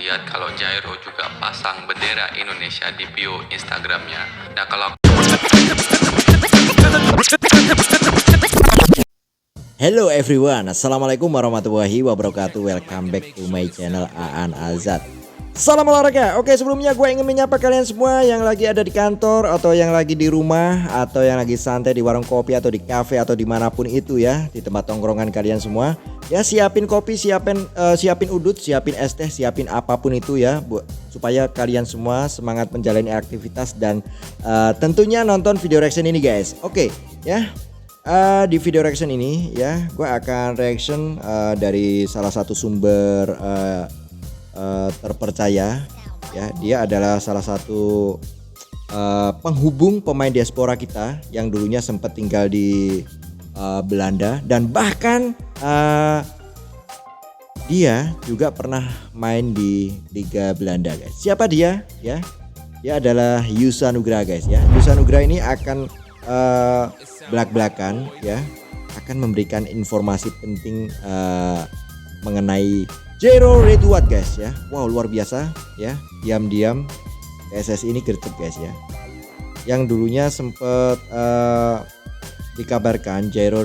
lihat kalau Jairo juga pasang bendera Indonesia di bio Instagramnya. Nah kalau Hello everyone, assalamualaikum warahmatullahi wabarakatuh. Welcome back to my channel Aan Azad. Salam olahraga. Oke, sebelumnya gue ingin menyapa kalian semua yang lagi ada di kantor atau yang lagi di rumah atau yang lagi santai di warung kopi atau di cafe atau dimanapun itu ya, di tempat tongkrongan kalian semua. Ya, siapin kopi, siapin udut, siapin es teh, siapin apapun itu ya, supaya kalian semua semangat menjalani aktivitas dan tentunya nonton video reaction ini guys. Oke, ya. Di video reaction ini ya, gue akan reaction dari salah satu sumber terpercaya ya. Dia adalah salah satu penghubung pemain diaspora kita yang dulunya sempat tinggal di Belanda dan bahkan dia juga pernah main di Liga Belanda guys. Siapa dia ya? Dia adalah Yusa Nugraha guys ya. Yusa Nugraha ini akan belak-belakan ya, akan memberikan informasi penting mengenai Jairo Redwood guys ya. Wow, luar biasa ya. Diam-diam PSSI ini gercep guys ya. Yang dulunya sempat dikabarkan Jairo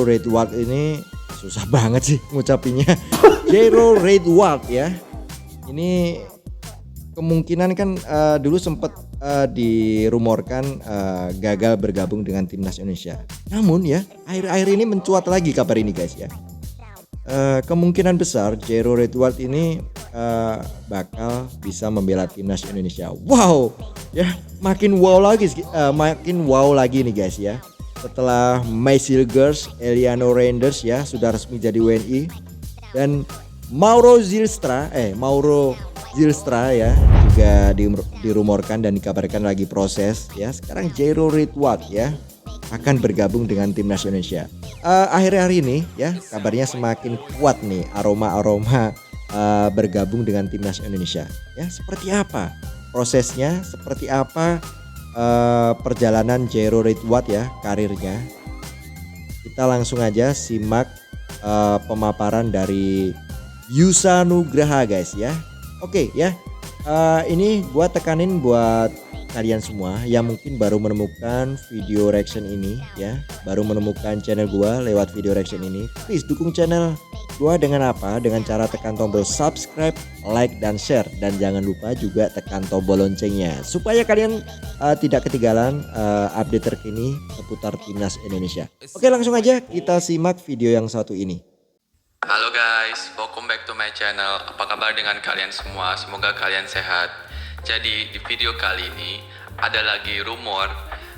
Redwood ini susah banget sih ngucapinnya. Jairo Redwood ya. Ini kemungkinan kan dulu sempat dirumorkan gagal bergabung dengan timnas Indonesia. Namun ya, akhir-akhir ini mencuat lagi kabar ini guys ya. Kemungkinan besar Jairo Redwood ini bakal bisa membela timnas Indonesia. Wow, ya makin wow lagi nih guys ya. Setelah Mai Silgers, Eliano Reinders ya sudah resmi jadi WNI dan Mauro Zylstra ya juga dirumorkan dan dikabarkan lagi proses ya. Sekarang Jairo Redwood ya akan bergabung dengan timnas Indonesia. Akhir-akhir ini ya kabarnya semakin kuat nih aroma bergabung dengan timnas Indonesia. Ya, seperti apa prosesnya? Seperti apa perjalanan Jairo Redwood ya karirnya? Kita langsung aja simak pemaparan dari Yusa Nugraha guys ya. Oke ya, ini gua tekanin buat kalian semua yang mungkin baru menemukan video reaction ini ya, baru menemukan channel gua lewat video reaction ini. Please dukung channel gua dengan apa? Dengan cara tekan tombol subscribe, like dan share, dan jangan lupa juga tekan tombol loncengnya supaya kalian tidak ketinggalan update terkini seputar timnas Indonesia. Oke, langsung aja kita simak video yang satu ini. Halo guys, welcome back to my channel. Apa kabar dengan kalian semua? Semoga kalian sehat. Jadi di video kali ini ada lagi rumor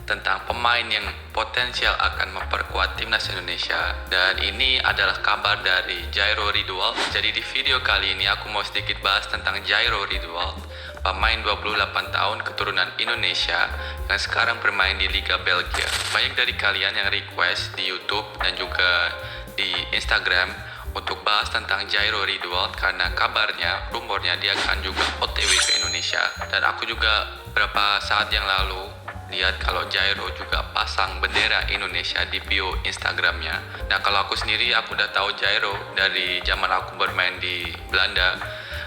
tentang pemain yang potensial akan memperkuat timnas Indonesia. Dan ini adalah kabar dari Jairo Redwood. Jadi di video kali ini aku mau sedikit bahas tentang Jairo Redwood, pemain 28 tahun keturunan Indonesia yang sekarang bermain di Liga Belgia. Banyak dari kalian yang request di YouTube dan juga di Instagram untuk bahas tentang Jairo Redwood karena kabarnya, rumornya dia akan juga OTW ke Indonesia. Dan aku juga beberapa saat yang lalu lihat kalau Jairo juga pasang bendera Indonesia di bio Instagramnya. Nah kalau aku sendiri, aku udah tahu Jairo dari zaman aku bermain di Belanda.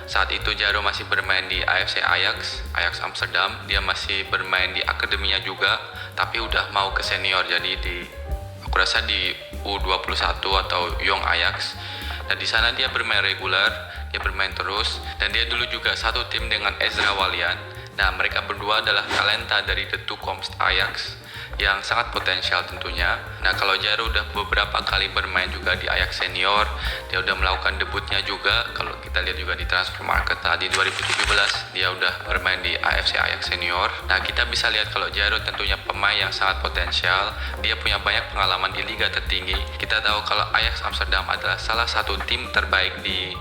Saat itu Jairo masih bermain di AFC Ajax Amsterdam. Dia masih bermain di akademinya juga, tapi udah mau ke senior. Jadi aku rasa di U21 atau Young Ajax. Dan di sana dia bermain reguler, dia bermain terus, dan dia dulu juga satu tim dengan Ezra Walian. Nah, mereka berdua adalah talenta dari The Toekomst Ajax yang sangat potensial tentunya. Nah, kalau Jairo udah beberapa kali bermain juga di Ajax senior, dia udah melakukan debutnya juga. Kalau kita lihat juga di transfer market tadi 2017, dia udah bermain di AFC Ajax senior. Nah, kita bisa lihat kalau Jairo tentunya pemain yang sangat potensial. Dia punya banyak pengalaman di liga tertinggi. Kita tahu kalau Ajax Amsterdam adalah salah satu tim terbaik di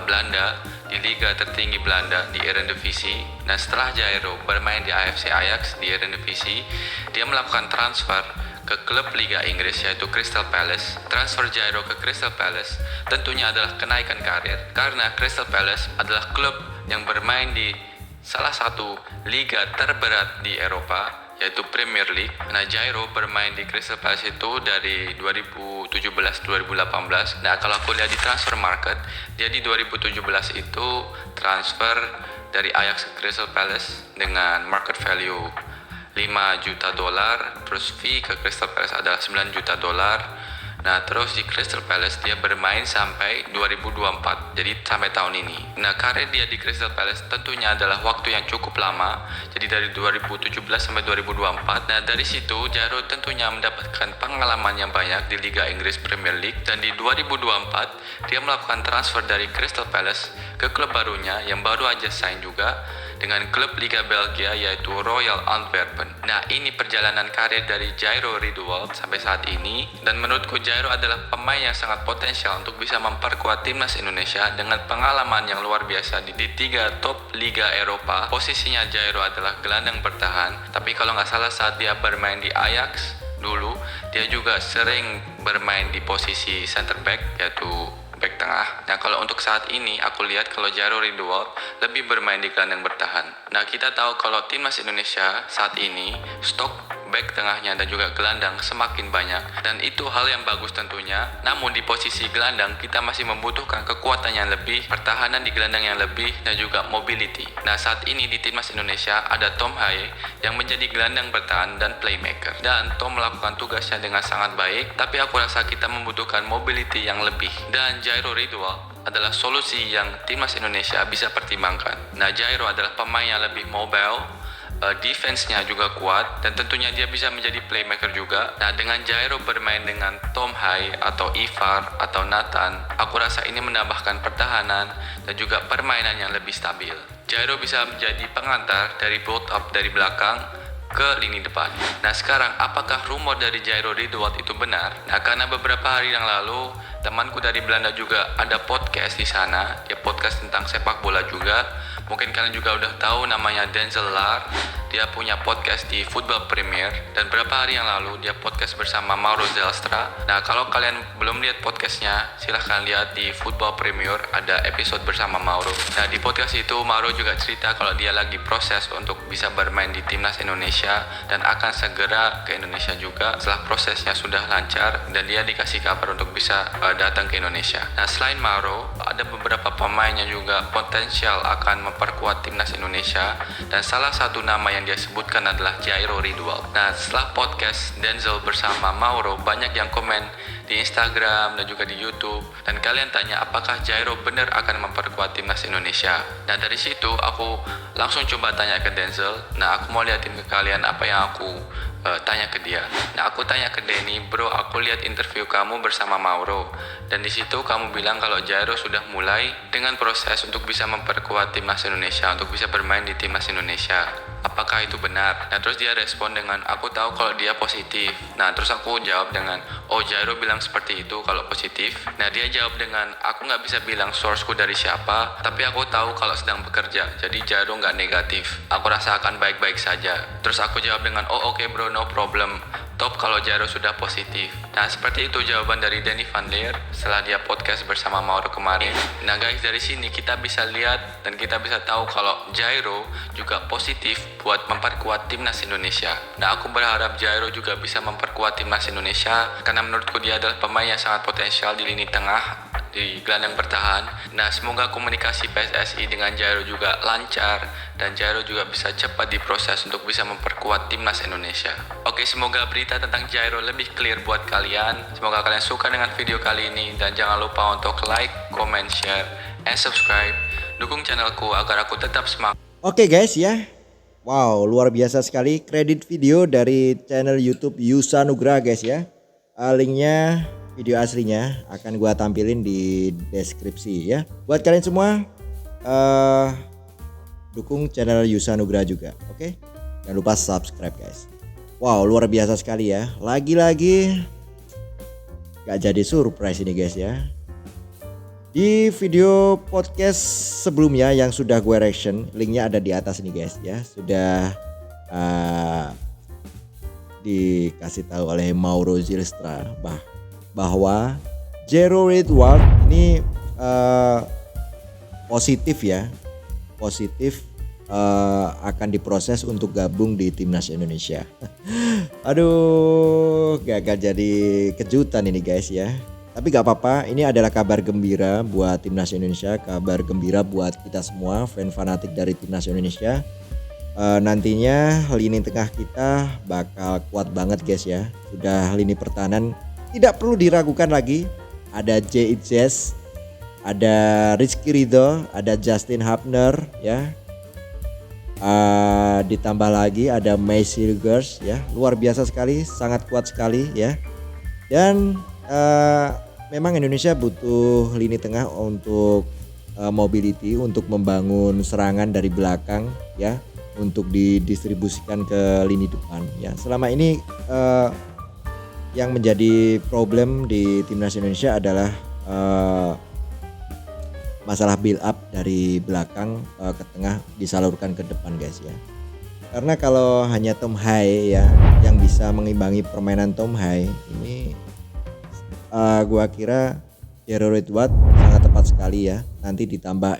Belanda, di liga tertinggi Belanda, di Eredivisie. Nah, setelah Jairo bermain di AFC Ajax di Eredivisie, dia melakukan transfer ke klub Liga Inggris yaitu Crystal Palace. Transfer Jairo ke Crystal Palace tentunya adalah kenaikan karir karena Crystal Palace adalah klub yang bermain di salah satu liga terberat di Eropa yaitu Premier League. Nah, Jairo bermain di Crystal Palace itu dari 2017-2018. Nah, kalau aku lihat di transfer market, dia di 2017 itu transfer dari Ajax ke Crystal Palace dengan market value 5 juta dolar, terus fee ke Crystal Palace adalah 9 juta dolar. Nah, terus di Crystal Palace dia bermain sampai 2024, jadi sampai tahun ini. Nah, karir dia di Crystal Palace tentunya adalah waktu yang cukup lama, jadi dari 2017 sampai 2024. Nah, dari situ Jairo tentunya mendapatkan pengalaman yang banyak di Liga Inggris Premier League, dan di 2024 dia melakukan transfer dari Crystal Palace ke klub barunya yang baru aja sign juga dengan klub Liga Belgia yaitu Royal Antwerpen. Nah, ini perjalanan karir dari Jairo Riedewald sampai saat ini, dan menurutku Jairo adalah pemain yang sangat potensial untuk bisa memperkuat timnas Indonesia dengan pengalaman yang luar biasa di tiga top Liga Eropa. Posisinya Jairo adalah gelandang bertahan, tapi kalau nggak salah saat dia bermain di Ajax dulu, dia juga sering bermain di posisi center back yaitu back tengah. Nah, kalau untuk saat ini aku lihat kalau Jairo Riedewald lebih bermain di gelandang bertahan. Nah, kita tahu kalau timnas Indonesia saat ini stok back tengahnya dan juga gelandang semakin banyak, dan itu hal yang bagus tentunya. Namun di posisi gelandang kita masih membutuhkan kekuatan yang lebih, pertahanan di gelandang yang lebih, dan juga mobility. Nah, saat ini di timnas Indonesia ada Tom Haye yang menjadi gelandang bertahan dan playmaker, dan Tom melakukan tugasnya dengan sangat baik, tapi aku rasa kita membutuhkan mobility yang lebih, dan Jairo Riedewald adalah solusi yang timnas Indonesia bisa pertimbangkan. Nah, Jairo adalah pemain yang lebih mobile, defense-nya juga kuat, dan tentunya dia bisa menjadi playmaker juga. Nah, dengan Jairo bermain dengan Tom Haye atau Ivar atau Nathan, aku rasa ini menambahkan pertahanan dan juga permainan yang lebih stabil. Jairo bisa menjadi pengantar dari build up dari belakang ke lini depan. Nah, sekarang apakah rumor dari Jairo Riedewald itu benar? Nah, karena beberapa hari yang lalu temanku dari Belanda juga ada podcast di sana, dia podcast tentang sepak bola juga. Mungkin kalian juga udah tahu namanya Denzel Lahr. Dia punya podcast di Football Premier, dan beberapa hari yang lalu dia podcast bersama Mauro Zelstra. Nah, kalau kalian belum lihat podcastnya, silahkan lihat di Football Premier, ada episode bersama Mauro. Nah, di podcast itu Mauro juga cerita kalau dia lagi proses untuk bisa bermain di timnas Indonesia dan akan segera ke Indonesia juga setelah prosesnya sudah lancar dan dia dikasih kabar untuk bisa datang ke Indonesia. Nah, selain Mauro, ada beberapa pemain yang juga potensial akan memperkuat timnas Indonesia, dan salah satu nama yang dia sebutkan adalah Jairo Riedewald. Nah, setelah podcast Denzel bersama Mauro, banyak yang komen di Instagram dan juga di YouTube, dan kalian tanya apakah Jairo benar akan memperkuat timnas Indonesia. Nah, dari situ aku langsung coba tanya ke Denzel. Nah, aku mau liatin ke kalian apa yang aku tanya ke dia. Nah, aku tanya ke Denny, bro, aku lihat interview kamu bersama Mauro, dan di situ kamu bilang kalau Jairo sudah mulai dengan proses untuk bisa memperkuat timnas Indonesia, untuk bisa bermain di timnas Indonesia. Apakah itu benar? Nah, terus dia respon dengan, aku tahu kalau dia positif. Nah, terus aku jawab dengan, oh, Jairo bilang seperti itu kalau positif. Nah, dia jawab dengan, aku nggak bisa bilang sourceku dari siapa, tapi aku tahu kalau sedang bekerja, jadi Jairo nggak negatif. Aku rasa akan baik-baik saja. Terus aku jawab dengan, oh, oke, bro, no problem. Top kalau Jairo sudah positif. Nah, seperti itu jawaban dari Denny Van Leer setelah dia podcast bersama Mauro kemarin. Nah, guys, dari sini kita bisa lihat dan kita bisa tahu kalau Jairo juga positif buat memperkuat timnas Indonesia. Nah, aku berharap Jairo juga bisa memperkuat timnas Indonesia karena menurutku dia adalah pemain yang sangat potensial di lini tengah, di gelandang bertahan. Nah, semoga komunikasi PSSI dengan Jairo juga lancar dan Jairo juga bisa cepat diproses untuk bisa memperkuat timnas Indonesia. Oke, semoga berita tentang Jairo lebih clear buat kalian. Semoga kalian suka dengan video kali ini, dan jangan lupa untuk like, comment, share, and subscribe. Dukung channelku agar aku tetap semangat. Oke guys ya. Wow, luar biasa sekali kredit video dari channel YouTube Yusa Nugra guys ya. Linknya, video aslinya akan gua tampilin di deskripsi ya. Buat kalian semua dukung channel Yusa Nugra juga, oke? Jangan lupa subscribe guys. Wow, luar biasa sekali ya. Lagi-lagi gak jadi surprise ini guys ya. Di video podcast sebelumnya yang sudah gue reaction, linknya ada di atas nih guys ya. Sudah dikasih tahu oleh Mauro Zylstra bahwa Jairo Riedewald ini positif ya, positif akan diproses untuk gabung di timnas Indonesia. Aduh, gagal jadi kejutan ini guys ya. Tapi gak apa-apa, ini adalah kabar gembira buat timnas Indonesia, kabar gembira buat kita semua fan fanatik dari timnas Indonesia. Nantinya lini tengah kita bakal kuat banget guys ya. Sudah lini pertahanan tidak perlu diragukan lagi. Ada J.J, ada Rizky Ridho, ada Justin Hubner ya. Ditambah lagi ada Macy Girls ya, luar biasa sekali, sangat kuat sekali ya. Dan memang Indonesia butuh lini tengah untuk mobility, untuk membangun serangan dari belakang ya, untuk didistribusikan ke lini depan ya. Selama ini yang menjadi problem di timnas Indonesia adalah masalah build up dari belakang ke tengah disalurkan ke depan guys ya. Karena kalau hanya Tom Hai ya yang bisa mengimbangi permainan Tom Hai ini, gua kira Jero Edward sangat tepat sekali ya. Nanti ditambah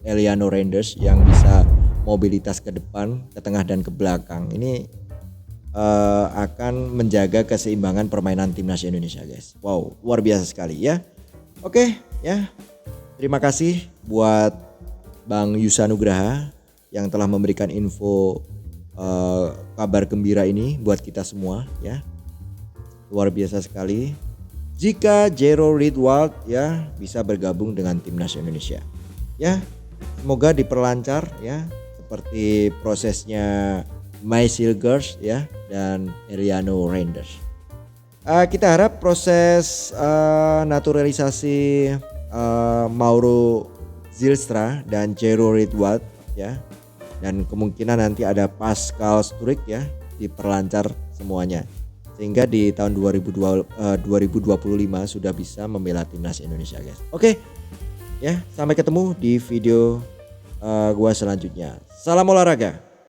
Eliano Randers yang bisa mobilitas ke depan, ke tengah dan ke belakang. Ini akan menjaga keseimbangan permainan timnas Indonesia guys. Wow, luar biasa sekali ya. Oke ya. Terima kasih buat Bang Yusa Nugraha yang telah memberikan info kabar gembira ini buat kita semua ya. Luar biasa sekali. Jika Jero Ridwald ya bisa bergabung dengan timnas Indonesia. Ya, semoga diperlancar ya seperti prosesnya Macy Girls ya dan Eliano Randers. Kita harap proses naturalisasi Mauro Zylstra dan Jero Ridwald ya, dan kemungkinan nanti ada Pascal Struijk ya, diperlancar semuanya sehingga di tahun 2025 sudah bisa membela timnas Indonesia guys. Oke ya, sampai ketemu di video gua selanjutnya. Salam olahraga.